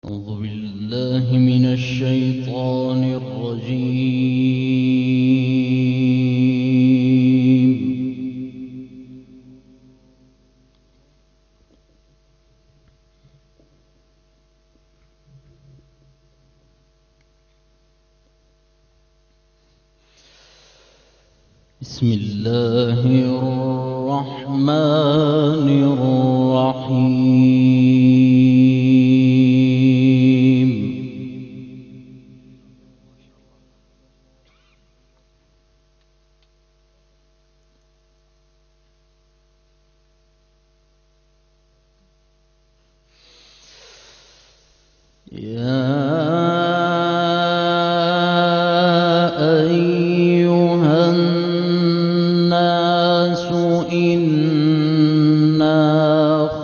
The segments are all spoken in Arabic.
أعوذ بالله من الشيطان الرجيم. بسم الله الرحمن الرحيم. يا أيها الناس إنا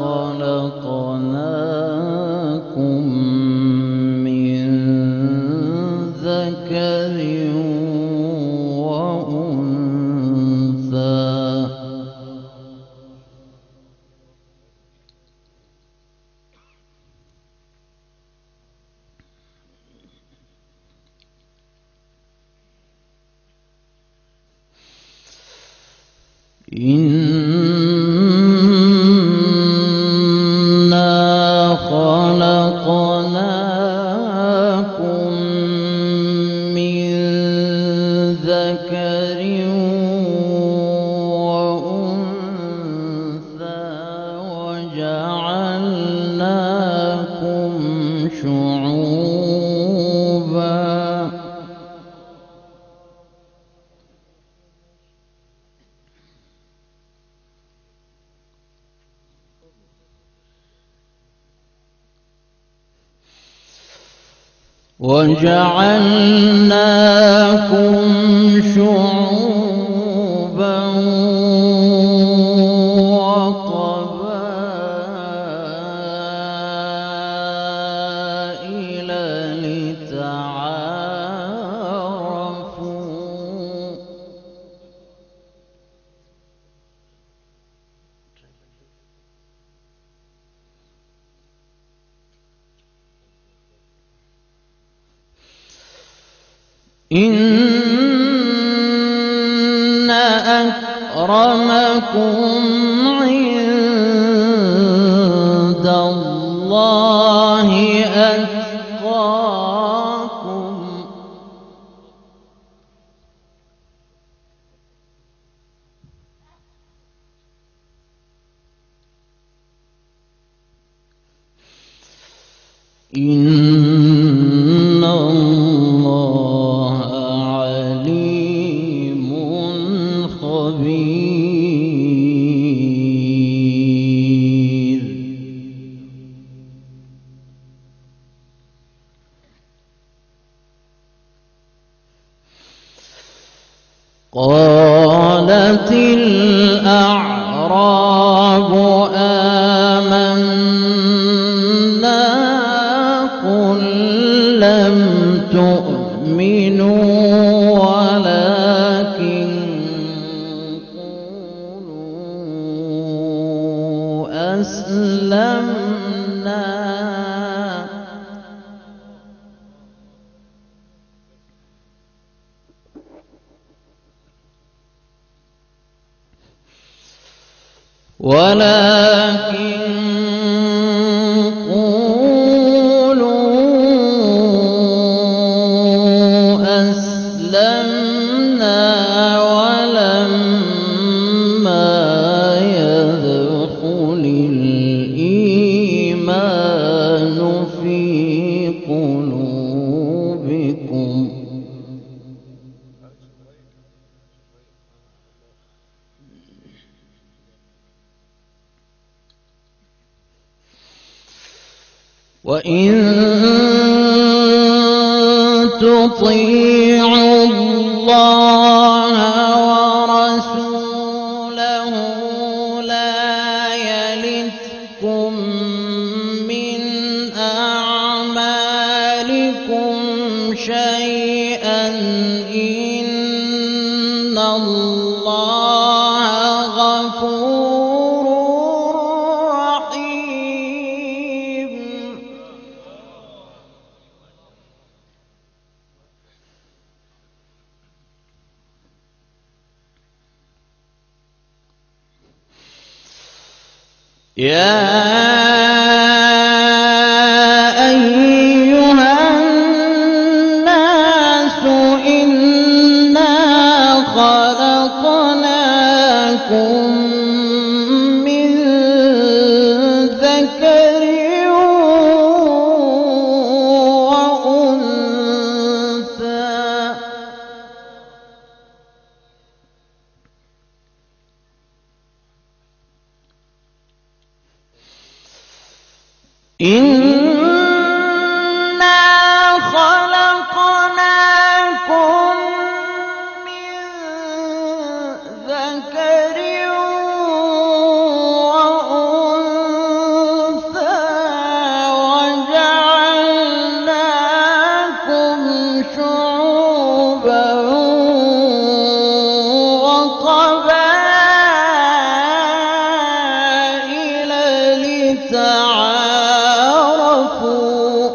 خلقناكم من ذكر وأنثى إنا خلقناكم من ذكر وأنثى وجعلناكم شعوبا وقبائل لتعارفوا إن أكرمكم عند الله أتقاكم إن الله عليم خبير. قالت الأعراب آمنا قل لم تؤمنوا ولكن قولوا أسلمنا ولما يدخل الإيمان في قلوبكم وإن تطيعوا الله ورسوله لا يلتكم من أعمالكم شيئا إن الله غفور رحيم. يا أيها الناس إنا خلقناكم من ذكر وأنثى إنا خلقناكم من ذكر وأنثى وجعلناكم شعوبا وقبائل لتعارفوا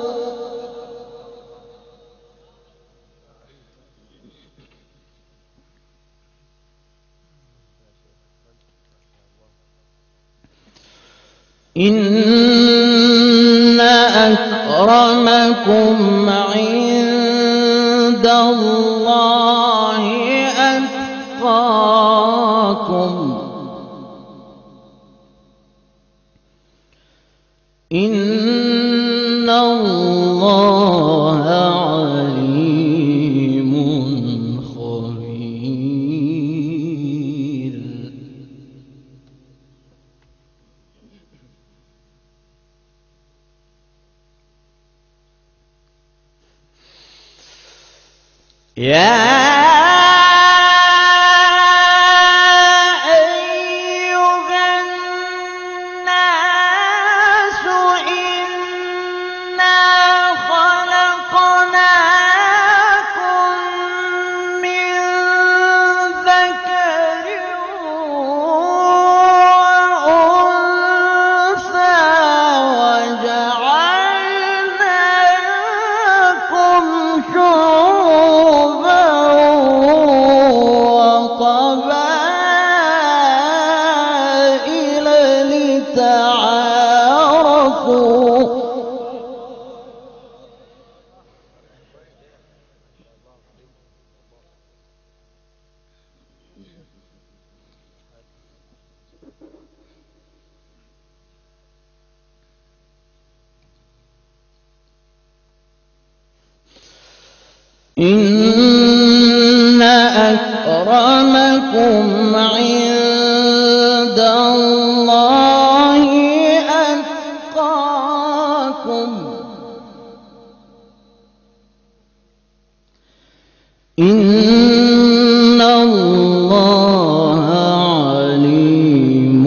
إن أكرمكم عند الله أتقاكم إن الله عليم خبير يا أيها الناس إنا خلقناكم من ذكر وأنثى وجعلناكم شعوبا وقبائل لتعارفوا إن أكرمكم عند الله أتقاكم إن الله عليم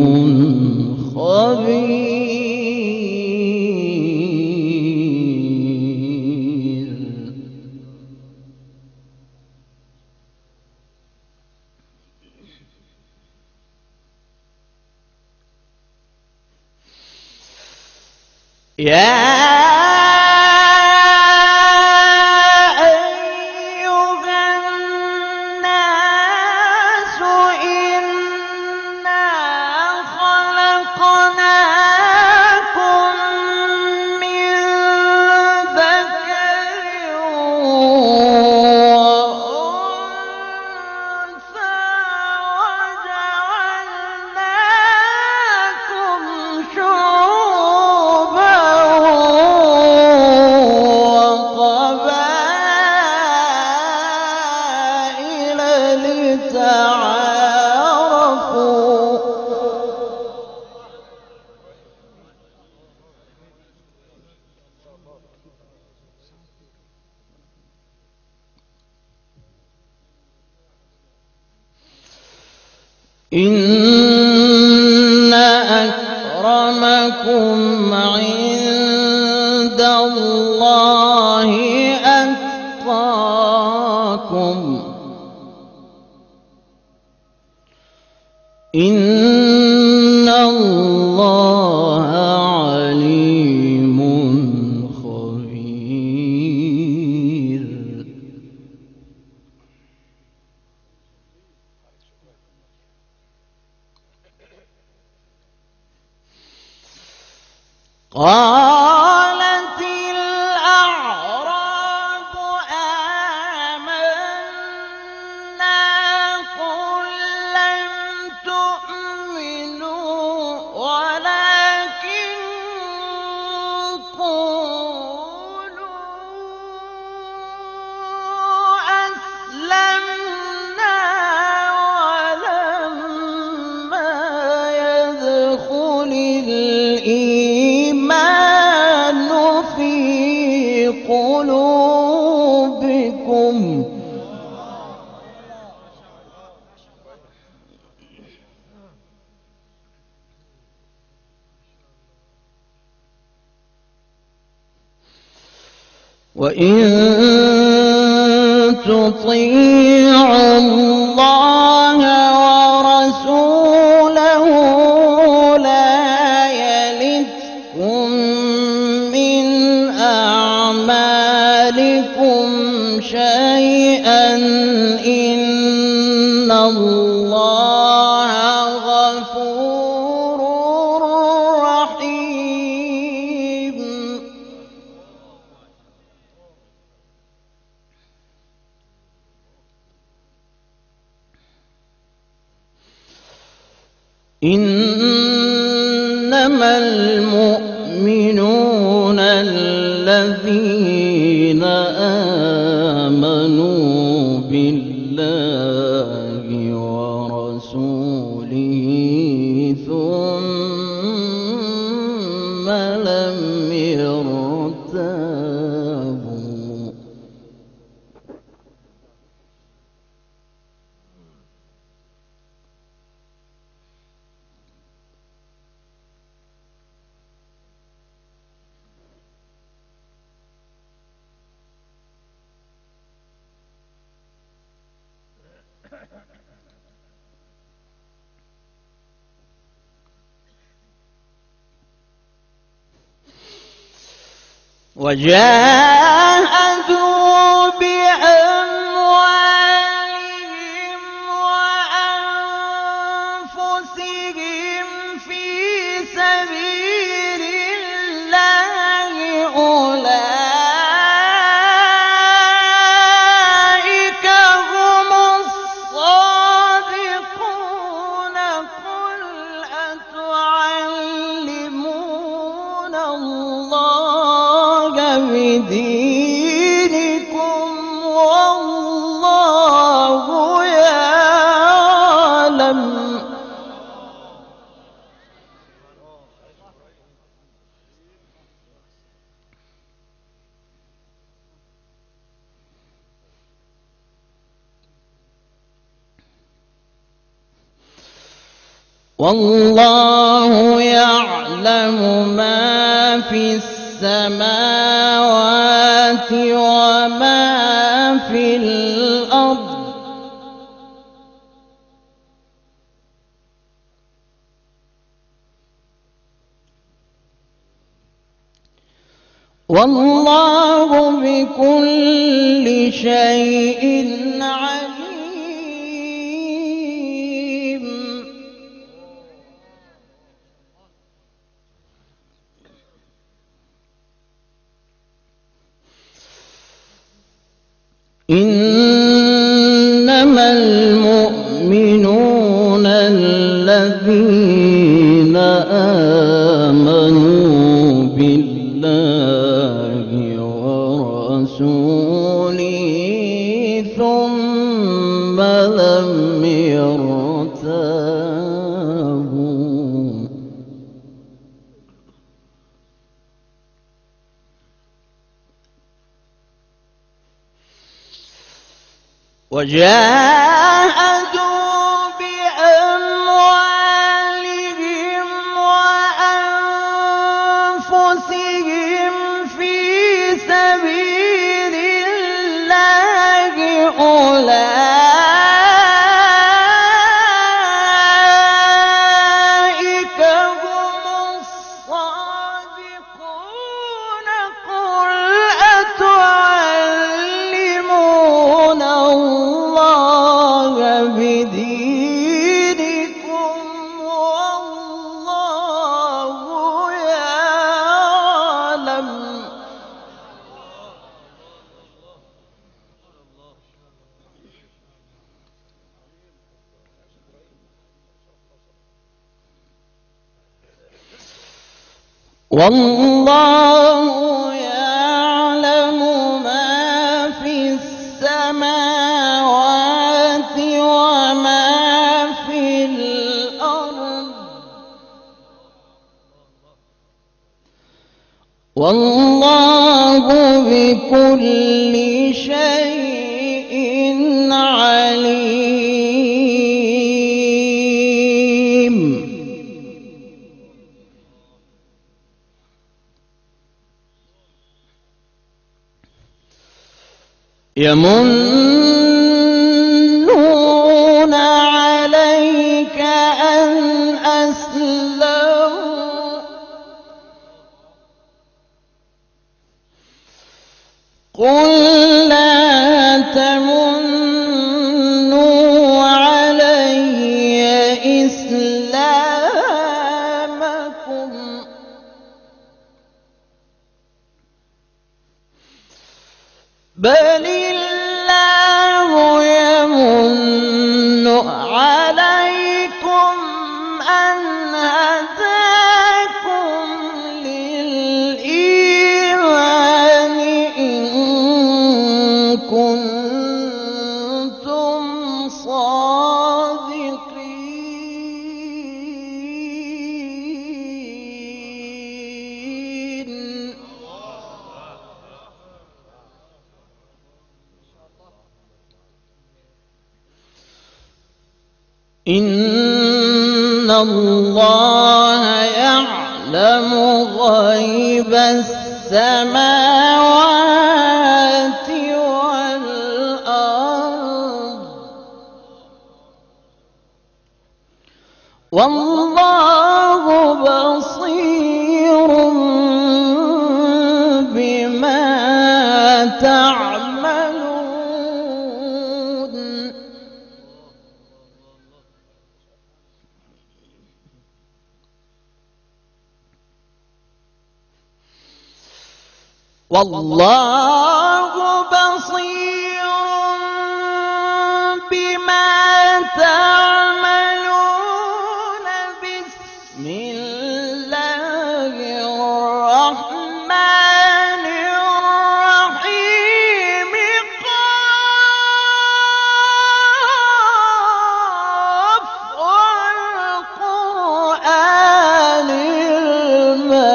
خبير يا أيها الناس إنا خلقناكم من ذكر وأنثى وجعلناكم شعوبا وقبائل لتعارفوا إن أكرمكم عند الله أتقاكم إن الله عليم خبير قالت الأعراب آمنا قل لم تؤمنوا ولكن قولوا أسلمنا ولما يدخل الإيمان في قلوبكم وإن تطيعوا الله ورسوله لا يلتكم من أعمالكم شيئا إن الله غفور رحيم. إنما المؤمنون الذين آمنوا بالله ورسوله ثم لم يرتابوا وجاهدوا بأموالهم وأنفسهم في سبيل الله أولئك هم الصادقون. قل أتعلمون الله بدينكم والله يعلم. والله يعلم ما في السماوات وما في الأرض والله بكل شيء عليم. إنما المؤمنون الذين آمنوا بالله ورسوله ثم لم يرتابوا وجاهدوا بأموالهم وأنفسهم في سبيل الله أولئك هم الصادقون. قل أتعلمون الله بدينكم والله يعلم. والله يعلم ما في السماوات وما في الأرض والله بكل شيء عليم. يمنون عليك أن أسلموا قل لا تمنوا علي إسلامكم بل الله يمن عليكم أن هداكم للإيمان إن كنتم صادقين. إن الله يعلم غيب السماوات والأرض والله بصير بما تعملون. والله بصير بما تعملون. بسم الله الرحمن الرحيم قاف والقرآن المجيد.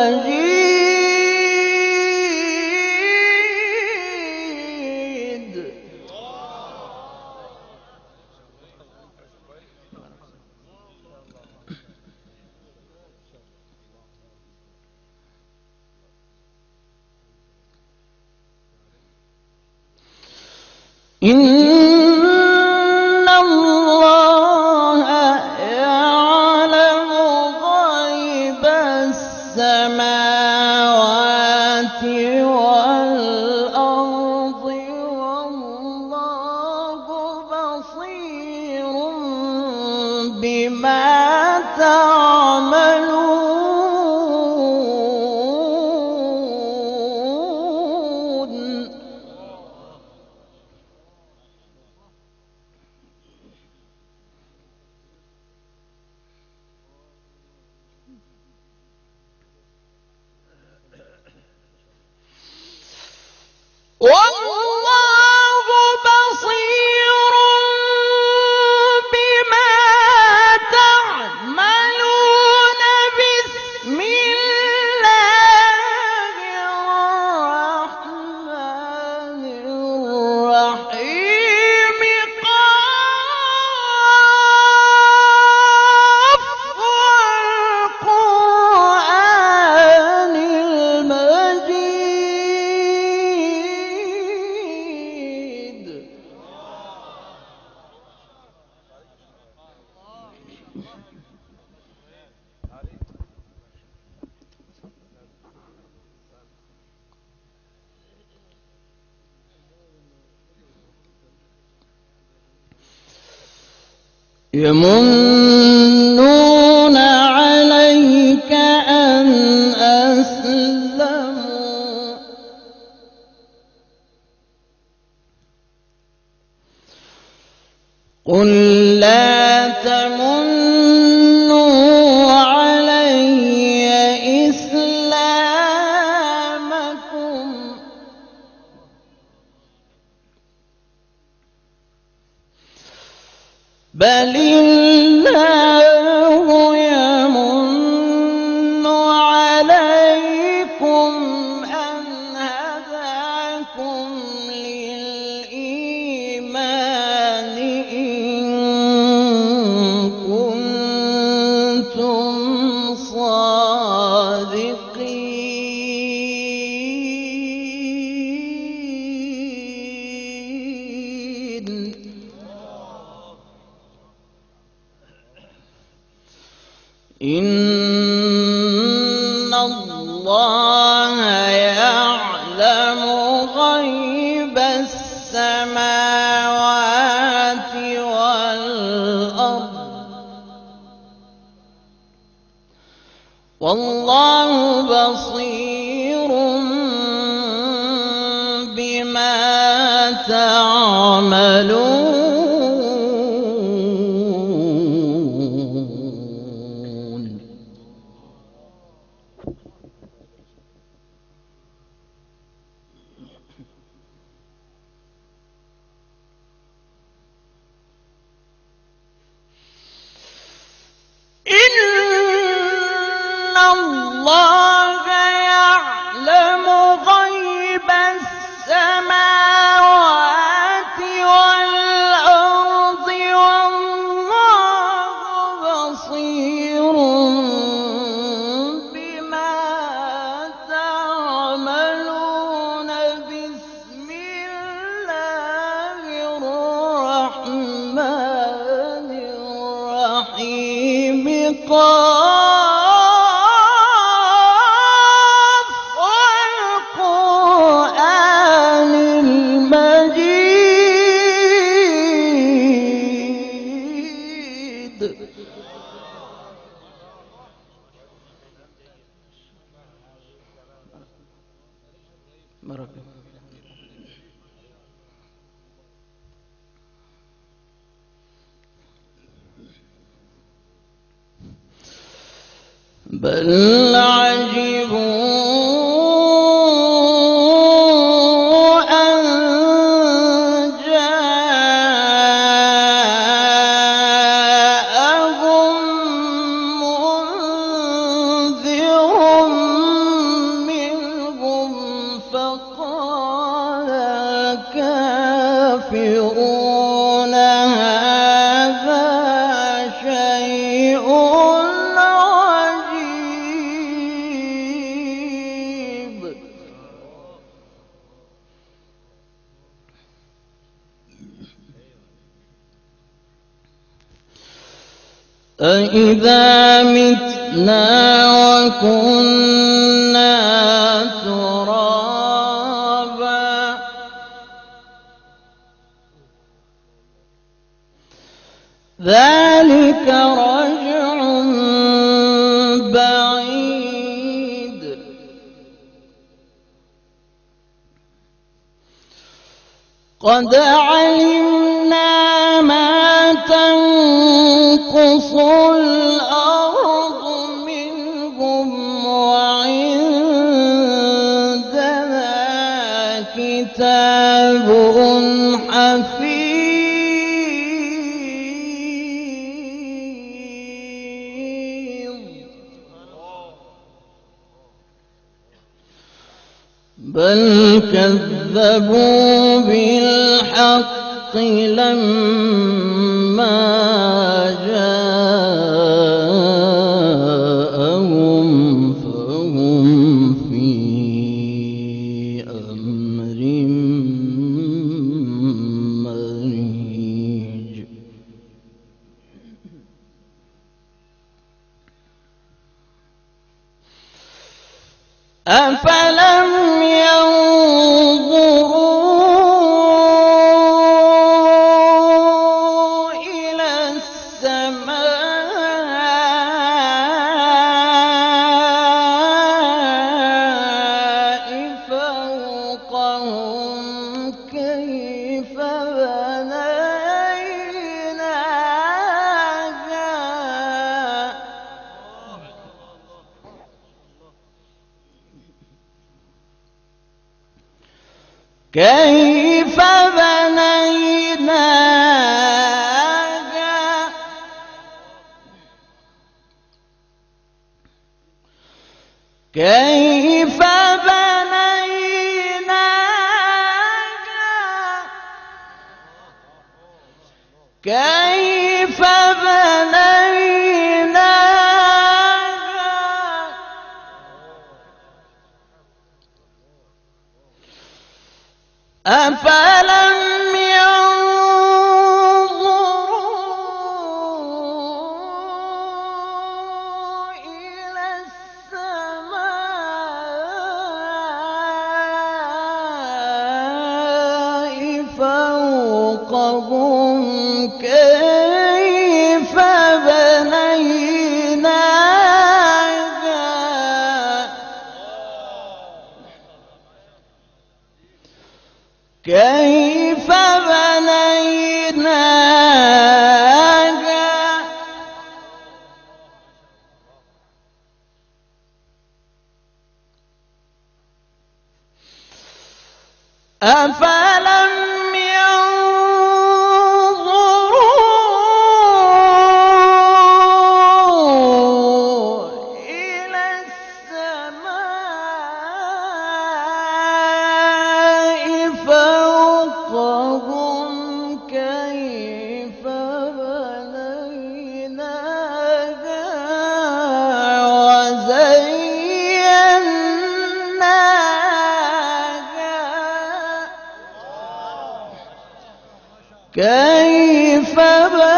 إن الله يعلم غيب السماوات والأرض والله بصير بما تعملون. والله بصير بما تعملون. بسم الله الرحمن الرحيم قاف والقرآن المجيد. يمنون عليك أن أسلموا قل لا تمنوا علي إسلامكم بل الله يمن عليكم أن هداكم للإيمان إن كنتم صادقين. إن الله يعلم غيب السماوات والأرض والله بصير بما تعملون. الله يعلم غيب السماوات والأرض والله بصير بما تعملون. بسم الله الرحمن الرحيم. بل عجبوا أن جاءهم منذر منهم فقال الكافرون هذا شيء أإذا متنا وكنا ترابا ذلك رجع بعيد. قد علمنا ما تنقص الأرض منهم وعندنا كتاب حفيظ. بل كذبوا بالحق لما جاءهم فهم في أمر مريج. أفلم ينظروا إلى السماء فوقهم كيف بنيناها كيف بنيناها كيف بنيناها أفلم ينظروا إلى السماء فوقهم كيف بنيناها كيف بنيناها أفلم ينظروا إلى السماء فوقهم كيف بنيناها وزيناها كيف بنيناها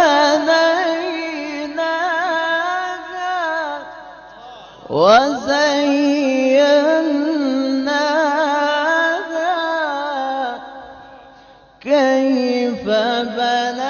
وزيناها كيف بنيناها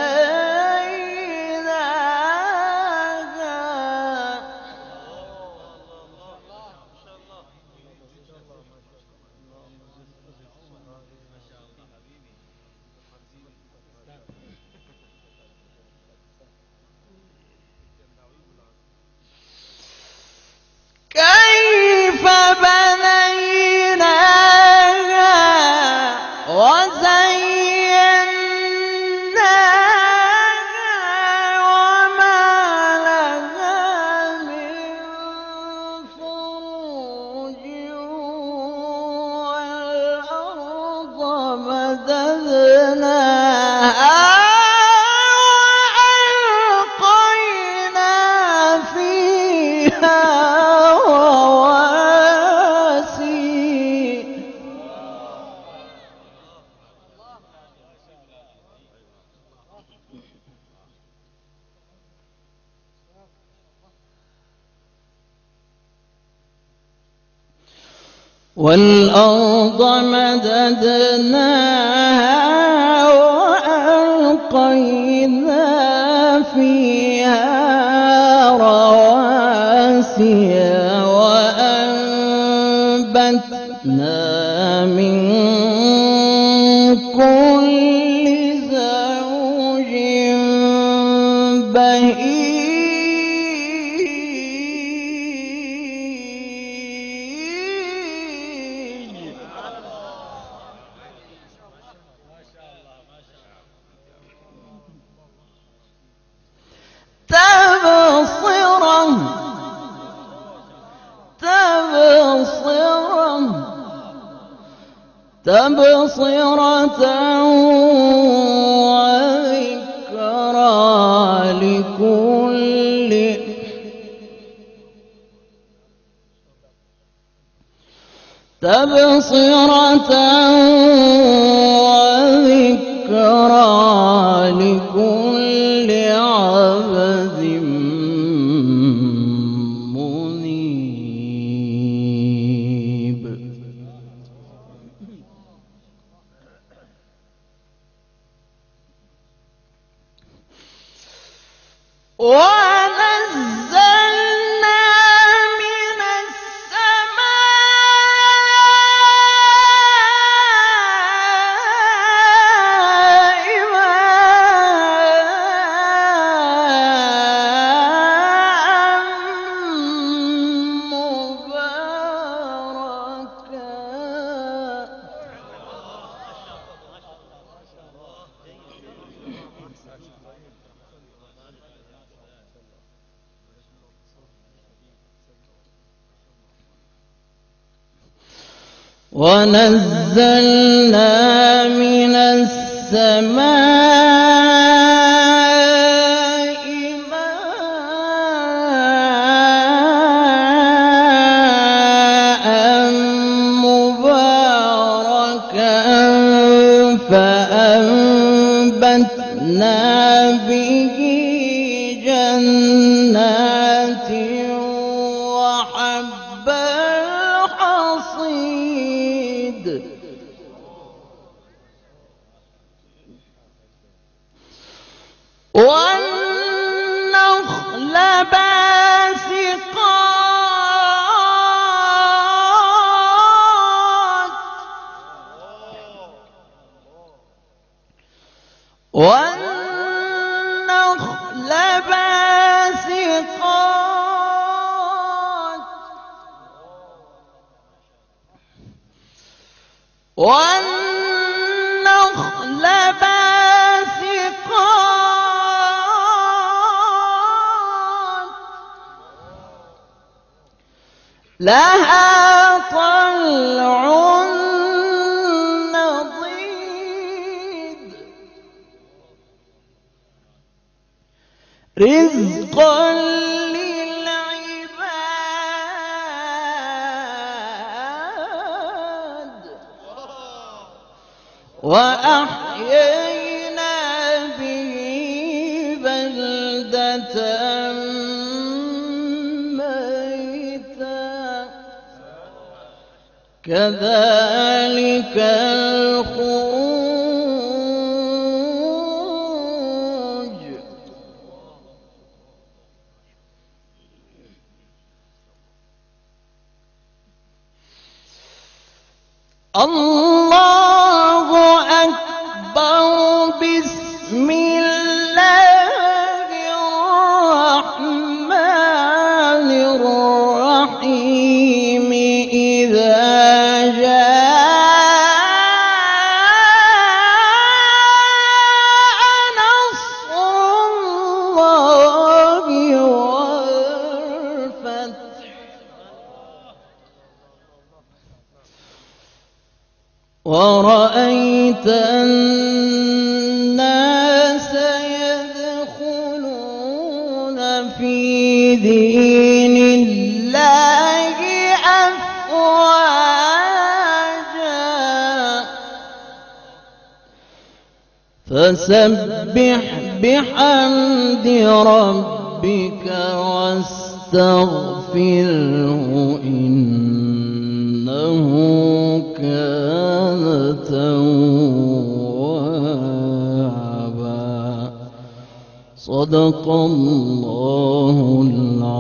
كيف بنيناها وزيناها وما لها من فروج والأرض مددناها وألقينا فيها رواسي والأرض مددناها وألقينا فيها رواسي وأنبتنا من كل زوج بهيج تبصرة وذكرى لكل تبصرة وذكرى لكل عبد منيب ونزلنا من السماء ماء مباركا ونزلنا من السماء فأنبتنا به جنات وحب الحصيد والنخل باسقات والنخل باسقات والنخل باسقات لها طلع نضيد رزقا للعباد وأحيينا به بلدة ميتا كذلك الخروج الله أكبر بسم الله الرحمن الرحيم إذا جاء نصر الله والفتح ورأيت الناس يدخلون في دين الله أفواجا فسبح بحمد ربك واستغفره إنه كان توابا صدق الله العظيم.